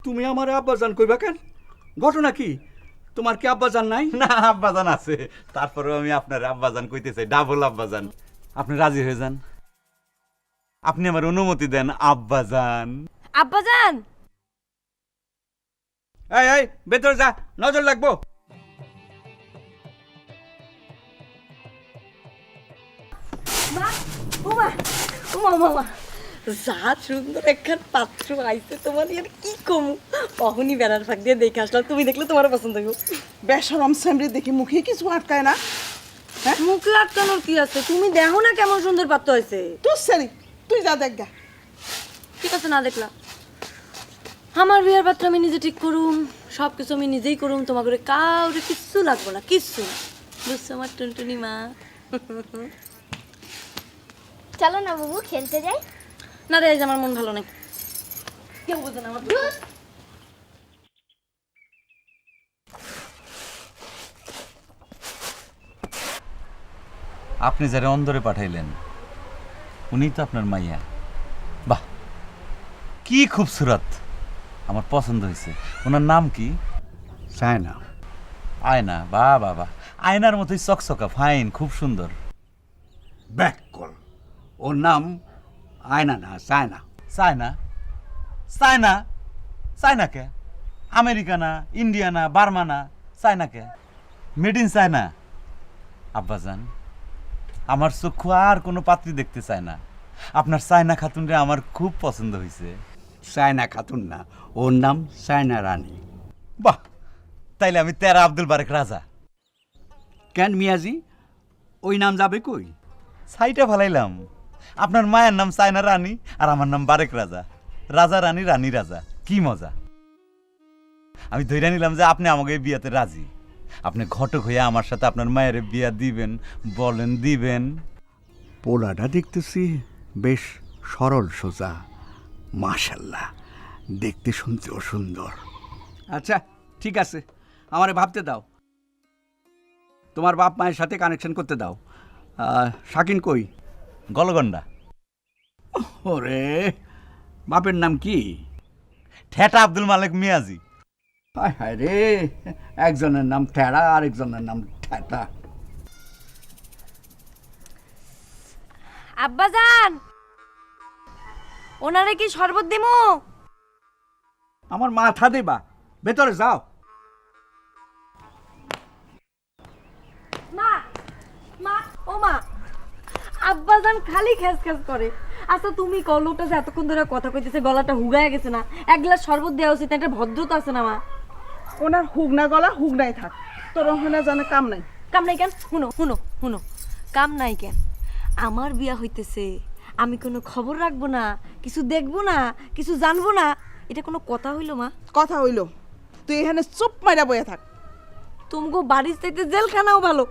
তুমি আমার আব্বাজান কইবা কেন? ঘটনা কি? তোমার কি আব্বাজান নাই? না, আব্বাজান আছে, তারপরেও আমি আপনার আব্বাজান কইতে চাই, ডাবল আব্বাজান। আপনি রাজি হয়ে যান, আপনি আমার অনুমতি দেন আব্বাজান। আব্বাজান এই এই ভেতরে যা, নজর লাগবো। মা ওমা ওমা মামা যা সুন্দর একখান পাত্র আইছে তোমার আর কি কমু অহনি বেড়ার ফাঁক দিয়ে দেখে আসলাম তুমি দেখলে তোমার পছন্দ হইব বেশরম সেমরি দেখি মুখে কিছু আটকায় না। মুখে আটকানোর কি আছে তুমি দেখো না কেমন সুন্দর পাত্র হয়েছে তুই সেরি তুই যা দেখ গা। ঠিক আছে না দেখলা আমার বিয়ের পাত্র আমি নিজে ঠিক করুম সব কিছু আমি নিজেই করুম তোমাকে কাউরে কিচ্ছু লাগবো না কিচ্ছু না বুঝছো আমার টুনটুনি মা চলো না বাবু খেলতে যাই। না রে আজ আমার মন ভালো নেই কেউ বোঝে না আমার আপনি যারা অন্দরে পাঠাইলেন উনি তো আপনার মাইয়া। বাহ, কি খুবসুরত, আমার পছন্দ হয়েছে। ওনার নাম কি? চায় না। আয়না। বাহ বাহ বাহ, আয়নার মতোই চকচকা, ফাইন, খুব সুন্দর। Back call. ওর নাম আয়না না, চায়না। চায়না? চায়না? চায়না কে? আমেরিকা না, ইন্ডিয়া না, বার্মা না, China K? Made in China. আব্বাজান, আমার চক্ষু আর কোনো পাত্রী দেখতে চায় না। আপনার চায়না খাতুনরে আমার খুব পছন্দ হয়েছে। চায়না খাতুন না, ওর নাম চায়না রানী। বাহ, তাইলে আমি তেরা আব্দুল বারেক রাজা। কেন মিয়াজি, ওই নাম যাবে কই? ছাইটা ফালাইলাম। আপনার মায়ের নাম চায়না রানী আর আমার নাম বারেক রাজা। রাজা রানী, রানী রাজা, কি মজা। আমি ধরে নিলাম যে আপনি আমাকে এই বিয়াতে রাজি। আপনি ঘটক হইয়া আমার সাথে আপনার মায়ের বিয়া দিবেন, বলেন দিবেন। পোলাটা দেখতেছি বেশ সরল সোজা, মাশাল্লাহ, দেখতে শুনতেও সুন্দর। আচ্ছা ঠিক আছে, আমারে ভাবতে দাও, তোমার বাপ মায়ের সাথে কানেকশন করতে দাও। শাকিন কই? গলগন্ডা। ওরে, বাপের নাম কি? ঠেটা আব্দুল মালিক মিয়াজি। হায় হায় রে, একজনের নাম ঠেড়া আর একজনের নাম ঠেটা। আব্বাজান ওনারে কি শরবত দিমু? আমার মাথা দেবা, ভেতরে যাও। মা মা ও মা আব্বাজান খালি খেস খেস করে। আচ্ছা তুমি কও লোকটা যে এতক্ষণ ধরে কথা কইতেছে গলাটা হুগায় গেছে না, এক গ্লাস শরবত দেওয়া উচিত, একটা ভদ্রতা আছে না মা? ওনার হুগনা গলা হুগনাই থাক, তোর ওখানে জানে কাম নাই। কাম নাই কেন? শুনো শুনো শুনো, কাম নাই কেন? আমার বিয়া হইতেছে, আমি কোনো খবর রাখবো না, কিছু দেখবো না, কিছু জানবো না, এটা কোনো কথা হইলো মা? কথা হইল, তুই এখানে চুপ মাইরা বইয়া থাক। তুমগো বাড়ির চাইতে জেলখানাও ভালো।